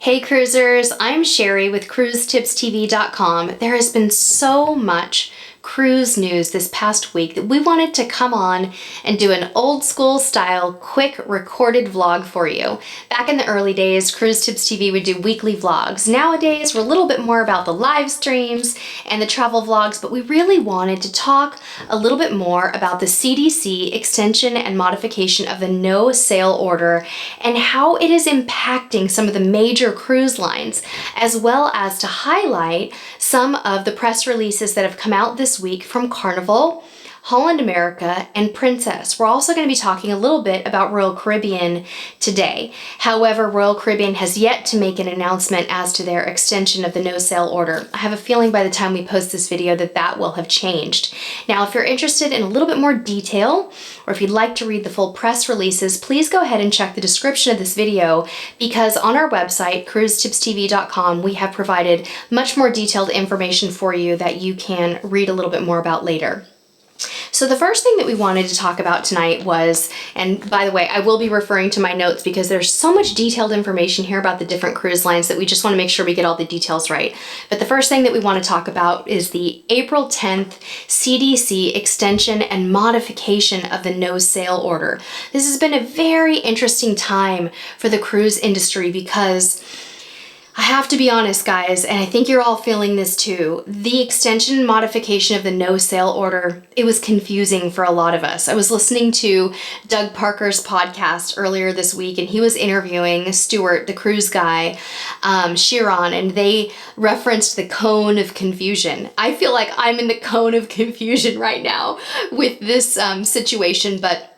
Hey cruisers, I'm Sherry with CruiseTipsTV.com. There has been so much cruise news this past week that we wanted to come on and do an old school style quick recorded vlog for you. Back in the early days, Cruise Tips TV would do weekly vlogs. Nowadays, we're a little bit more about the live streams and the travel vlogs, but we really wanted to talk a little bit more about the CDC Extension and Modification of the No Sail Order and how it is impacting some of the major cruise lines, as well as to highlight some of the press releases that have come out this week from Carnival, Holland America, and Princess. We're also going to be talking a little bit about Royal Caribbean today. However, Royal Caribbean has yet to make an announcement as to their extension of the no sail order. I have a feeling by the time we post this video that will have changed. Now, if you're interested in a little bit more detail, or if you'd like to read the full press releases, please go ahead and check the description of this video, because on our website, CruiseTipsTV.com, we have provided much more detailed information for you that you can read a little bit more about later. So the first thing that we wanted to talk about tonight was, and by the way, I will be referring to my notes because there's so much detailed information here about the different cruise lines that we just want to make sure we get all the details right. But the first thing that we want to talk about is the April 10th CDC Extension and Modification of the No Sail Order. This has been a very interesting time for the cruise industry because I have to be honest, guys, and I think you're all feeling this too. The extension and modification of the no sail order, it was confusing for a lot of us. I was listening to Doug Parker's podcast earlier this week, and he was interviewing Stuart, the cruise guy, Chiron, and they referenced the cone of confusion. I feel like I'm in the cone of confusion right now with this situation, but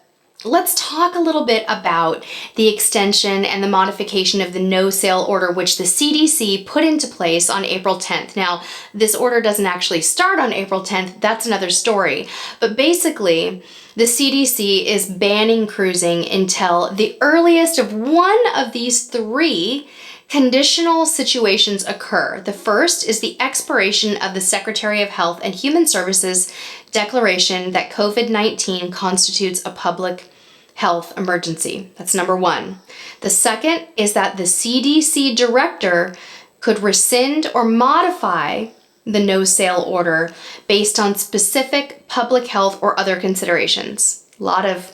let's talk a little bit about the extension and the modification of the no sail order, which the CDC put into place on April 10th. Now, this order doesn't actually start on April 10th. That's another story. But basically, the CDC is banning cruising until the earliest of one of these three conditional situations occur. The first is the expiration of the Secretary of Health and Human Services declaration that COVID-19 constitutes a public health emergency. That's number one. The second is that the CDC director could rescind or modify the no sail order based on specific public health or other considerations. A lot of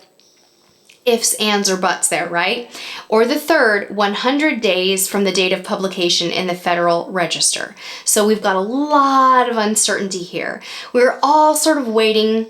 ifs, ands, or buts there, right? Or the third, 100 days from the date of publication in the Federal Register. So we've got a lot of uncertainty here. We're all sort of waiting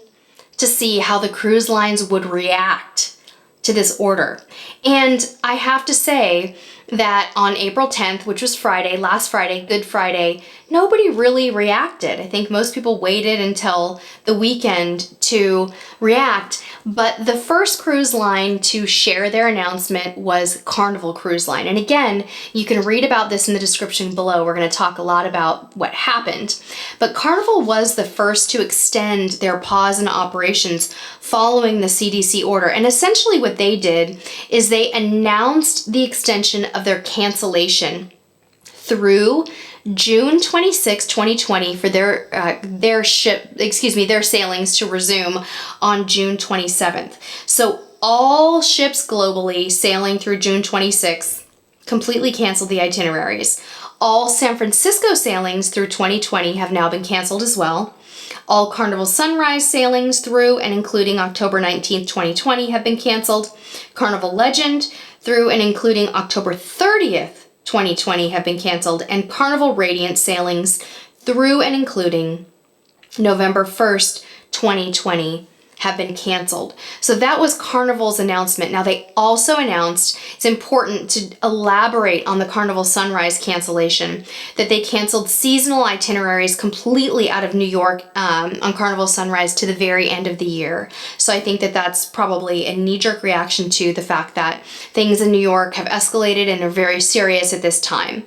to see how the cruise lines would react to this order. And I have to say that on April 10th, which was Friday, last Friday, Good Friday, nobody really reacted. I think most people waited until the weekend to react. But the first cruise line to share their announcement was Carnival Cruise Line. And again, you can read about this in the description below. We're going to talk a lot about what happened. But Carnival was the first to extend their pause in operations following the CDC order. And essentially what they did is they announced the extension of their cancellation through June 26, 2020 for their sailings to resume on June 27th. So all ships globally sailing through June 26th completely canceled the itineraries. All San Francisco sailings through 2020 have now been canceled as well. All Carnival Sunrise sailings through and including October 19th, 2020 have been canceled. Carnival Legend through and including October 30th, 2020 have been canceled, and Carnival Radiant sailings through and including November 1st, 2020 have been canceled. So that was Carnival's announcement. Now they also announced, it's important to elaborate on the Carnival Sunrise cancellation, that they canceled seasonal itineraries completely out of New York on Carnival Sunrise to the very end of the year. So I think that that's probably a knee-jerk reaction to the fact that things in New York have escalated and are very serious at this time.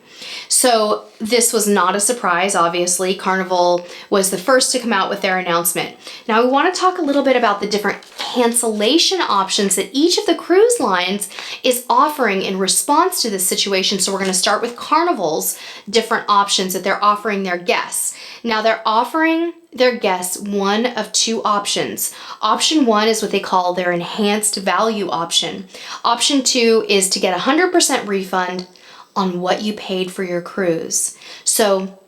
So this was not a surprise, obviously. Carnival was the first to come out with their announcement. Now we want to talk a little bit about the different cancellation options that each of the cruise lines is offering in response to this situation. So we're going to start with Carnival's different options that they're offering their guests. Now they're offering their guests one of two options. Option one is what they call their enhanced value option. Option two is to get 100% refund on what you paid for your cruise. So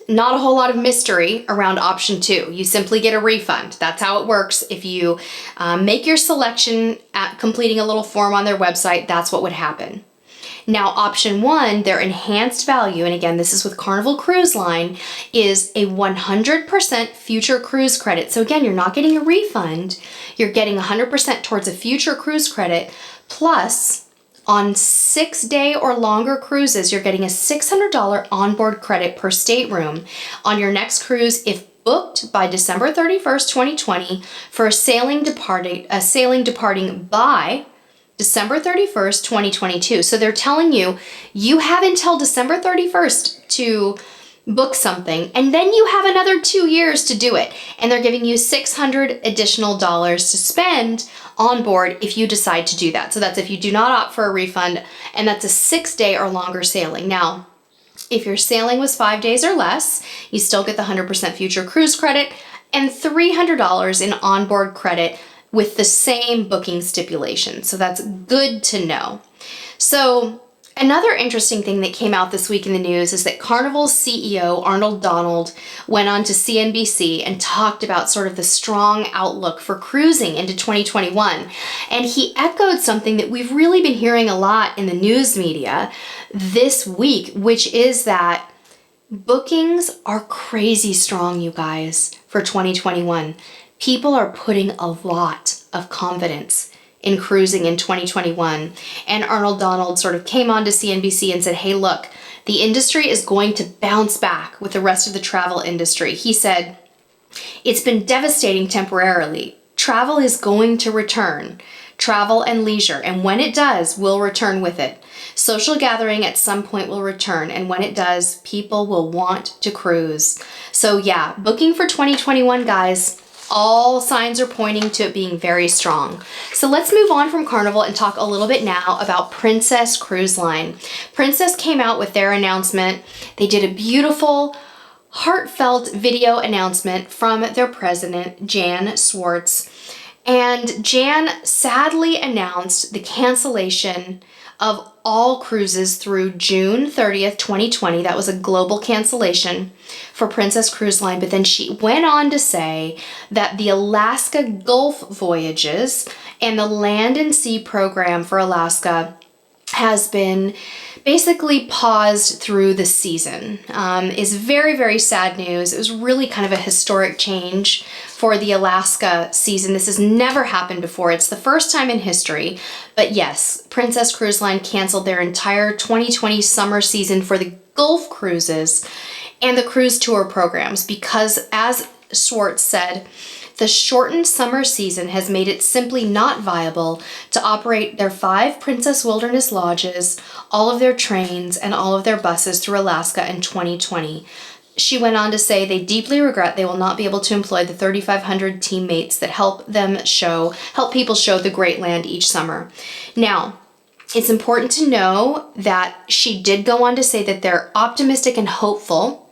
not a whole lot of mystery around option 2. You simply get a refund. That's how it works. If you make your selection at completing a little form on their website, that's what would happen. Now, option 1, their enhanced value, and again, this is with Carnival Cruise Line, is a 100% future cruise credit. So again, you're not getting a refund. You're getting 100% towards a future cruise credit. Plus, on 6-day or longer cruises, you're getting a $600 onboard credit per stateroom on your next cruise if booked by December 31st, 2020 for a sailing departing by December 31st, 2022. So they're telling you, you have until December 31st to book something, and then you have another 2 years to do it. And they're giving you $600 additional to spend on board if you decide to do that. So that's if you do not opt for a refund, and that's a 6-day or longer sailing. Now, if your sailing was 5 days or less, you still get the 100% future cruise credit and $300 in onboard credit with the same booking stipulation. So that's good to know. So another interesting thing that came out this week in the news is that Carnival's CEO, Arnold Donald, went on to CNBC and talked about sort of the strong outlook for cruising into 2021. And he echoed something that we've really been hearing a lot in the news media this week, which is that bookings are crazy strong, you guys, for 2021. People are putting a lot of confidence in cruising in 2021. And Arnold Donald sort of came on to CNBC and said, hey, look, the industry is going to bounce back with the rest of the travel industry. He said, it's been devastating temporarily. Travel is going to return, travel and leisure. And when it does, we'll return with it. Social gathering at some point will return. And when it does, people will want to cruise. So yeah, booking for 2021, guys, all signs are pointing to it being very strong. So let's move on from Carnival and talk a little bit now about Princess Cruise Line. Princess came out with their announcement. They did a beautiful, heartfelt video announcement from their president, Jan Swartz. And Jan sadly announced the cancellation of all cruises through June 30th, 2020. That was a global cancellation for Princess Cruise Line. But then she went on to say that the Alaska Gulf voyages and the land and sea program for Alaska has been basically paused through the season. Is very, very sad news. It was really kind of a historic change for the Alaska season. This has never happened before. It's the first time in history. But yes, Princess Cruise Line canceled their entire 2020 summer season for the Gulf cruises and the cruise tour programs because, as Swartz said, the shortened summer season has made it simply not viable to operate their 5 Princess Wilderness lodges, all of their trains, and all of their buses through Alaska in 2020. She went on to say they deeply regret they will not be able to employ the 3,500 teammates that help people show the great land each summer. Now, it's important to know that she did go on to say that they're optimistic and hopeful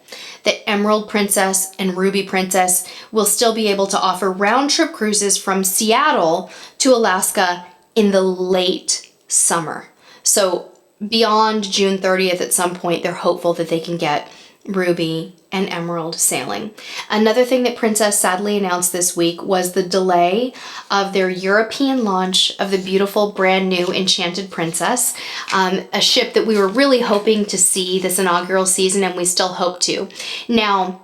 that Emerald Princess and Ruby Princess will still be able to offer round-trip cruises from Seattle to Alaska in the late summer. So beyond June 30th at some point, they're hopeful that they can get Ruby and Emerald sailing. Another thing that Princess sadly announced this week was the delay of their European launch of the beautiful brand new Enchanted Princess, a ship that we were really hoping to see this inaugural season, and we still hope to. Now,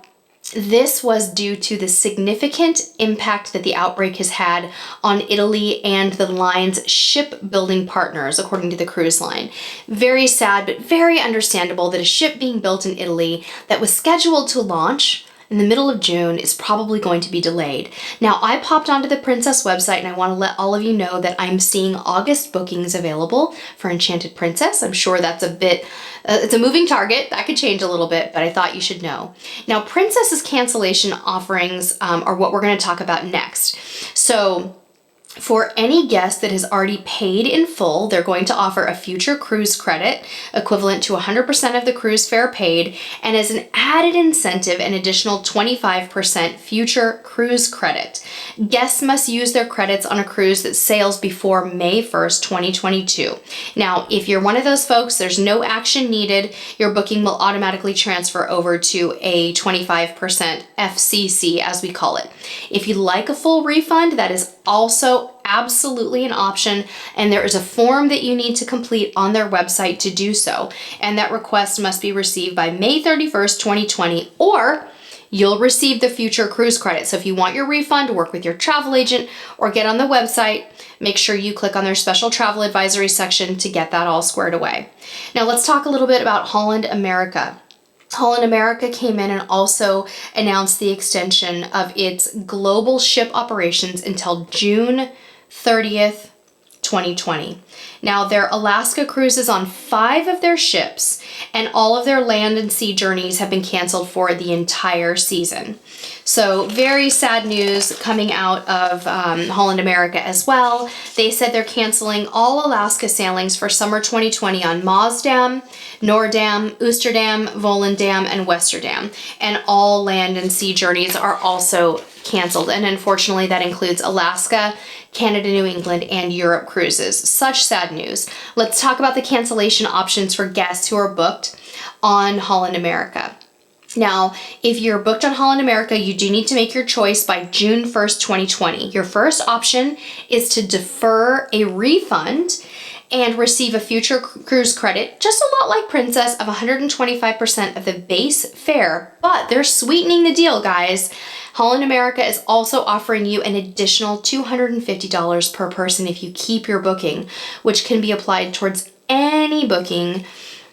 this was due to the significant impact that the outbreak has had on Italy and the line's shipbuilding partners, according to the cruise line. Very sad, but very understandable that a ship being built in Italy that was scheduled to launch in the middle of June is probably going to be delayed. Now, I popped onto the Princess website and I want to let all of you know that I'm seeing August bookings available for Enchanted Princess. I'm sure that's a bit, it's a moving target. That could change a little bit, but I thought you should know. Now, Princess's cancellation offerings are what we're going to talk about next. So For any guest that has already paid in full, they're going to offer a future cruise credit equivalent to 100% of the cruise fare paid, and as an added incentive, an additional 25% future cruise credit. Guests must use their credits on a cruise that sails before May 1st, 2022. Now, if you're one of those folks, there's no action needed. Your booking will automatically transfer over to a 25% FCC, as we call it. If you'd like a full refund, that is also absolutely an option, and there is a form that you need to complete on their website to do so, and that request must be received by May 31st, 2020, or you'll receive the future cruise credit. So if you want your refund, work with your travel agent or get on the website. Make sure you click on their special travel advisory section to get that all squared away. Now let's talk a little bit about Holland America. Holland America came in and also announced the extension of its global ship operations until June 30th, 2020. Now, their Alaska cruises on 5 of their ships and all of their land and sea journeys have been canceled for the entire season. So very sad news coming out of Holland America as well. They said they're canceling all Alaska sailings for summer 2020 on Maasdam, Noordam, Oosterdam, Volendam, and Westerdam. And all land and sea journeys are also canceled. And unfortunately, that includes Alaska, Canada, New England, and Europe cruises. Such sad news. Let's talk about the cancellation options for guests who are booked on Holland America. Now, if you're booked on Holland America, you do need to make your choice by June 1st, 2020. Your first option is to defer a refund and receive a future cruise credit, just a lot like Princess, of 125% of the base fare, but they're sweetening the deal, guys. Holland America is also offering you an additional $250 per person if you keep your booking, which can be applied towards any booking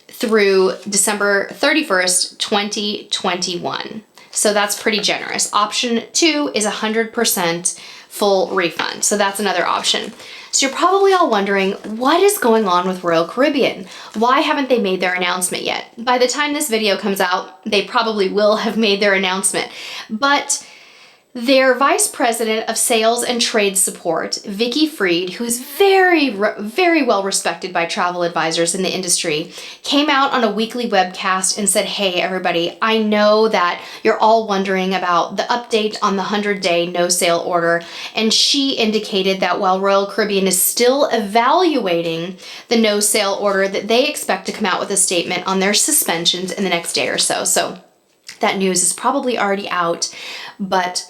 through December 31st, 2021. So that's pretty generous. Option 2 is 100% full refund. So that's another option. So you're probably all wondering, what is going on with Royal Caribbean? Why haven't they made their announcement yet? By the time this video comes out, they probably will have made their announcement. But their Vice President of Sales and Trade Support, Vicky Freed, who is very well respected by travel advisors in the industry, came out on a weekly webcast and said, hey, everybody, I know that you're all wondering about the update on the 100-day no-sail order. And she indicated that while Royal Caribbean is still evaluating the no-sail order, that they expect to come out with a statement on their suspensions in the next day or so. So that news is probably already out, but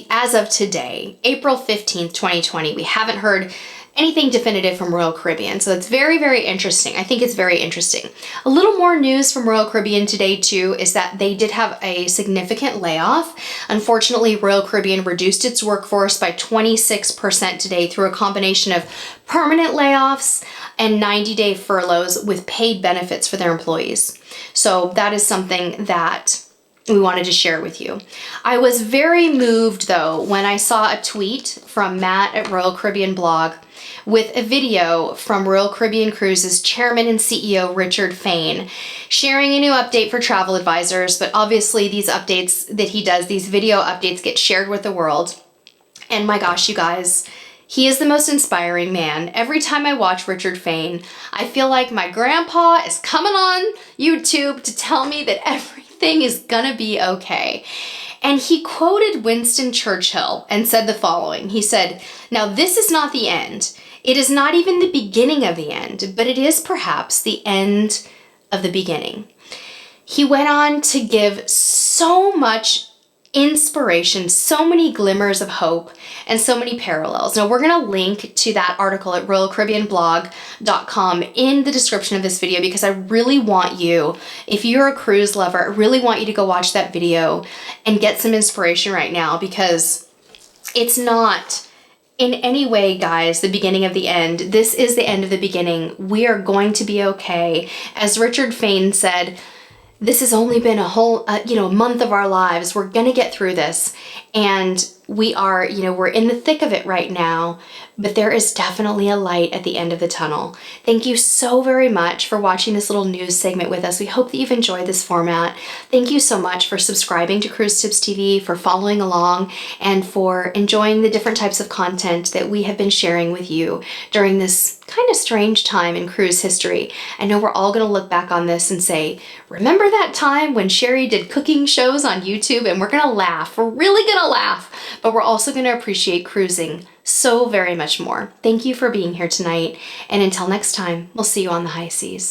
as of today, April 15th, 2020, we haven't heard anything definitive from Royal Caribbean. So it's very, very interesting. I think it's very interesting. A little more news from Royal Caribbean today too is that they did have a significant layoff. Unfortunately, Royal Caribbean reduced its workforce by 26% today through a combination of permanent layoffs and 90-day furloughs with paid benefits for their employees. So that is something that we wanted to share with you. I was very moved though when I saw a tweet from Matt at Royal Caribbean Blog with a video from Royal Caribbean Cruises Chairman and CEO Richard Fain sharing a new update for travel advisors, but obviously these updates that he does, these video updates, get shared with the world. And my gosh, you guys, he is the most inspiring man. Every time I watch Richard Fain, I feel like my grandpa is coming on YouTube to tell me that everything is gonna be okay. And he quoted Winston Churchill and said the following. He said, "Now this is not the end. It is not even the beginning of the end, but it is perhaps the end of the beginning." He went on to give so much inspiration, so many glimmers of hope, and so many parallels. Now, we're going to link to that article at royalcaribbeanblog.com in the description of this video because I really want you, if you're a cruise lover, I really want you to go watch that video and get some inspiration right now, because it's not in any way, guys, the beginning of the end. This is the end of the beginning. We are going to be okay. As Richard Fain said, this has only been a whole, a month of our lives. We're going to get through this. And we are, we're in the thick of it right now, but there is definitely a light at the end of the tunnel. Thank you so very much for watching this little news segment with us. We hope that you've enjoyed this format. Thank you so much for subscribing to Cruise Tips TV, for following along, and for enjoying the different types of content that we have been sharing with you during this kind of strange time in cruise history. I know we're all going to look back on this and say, remember that time when Sherry did cooking shows on YouTube? And we're going to laugh. We're really going to laugh, but we're also going to appreciate cruising so very much more. Thank you for being here tonight. And until next time, we'll see you on the high seas.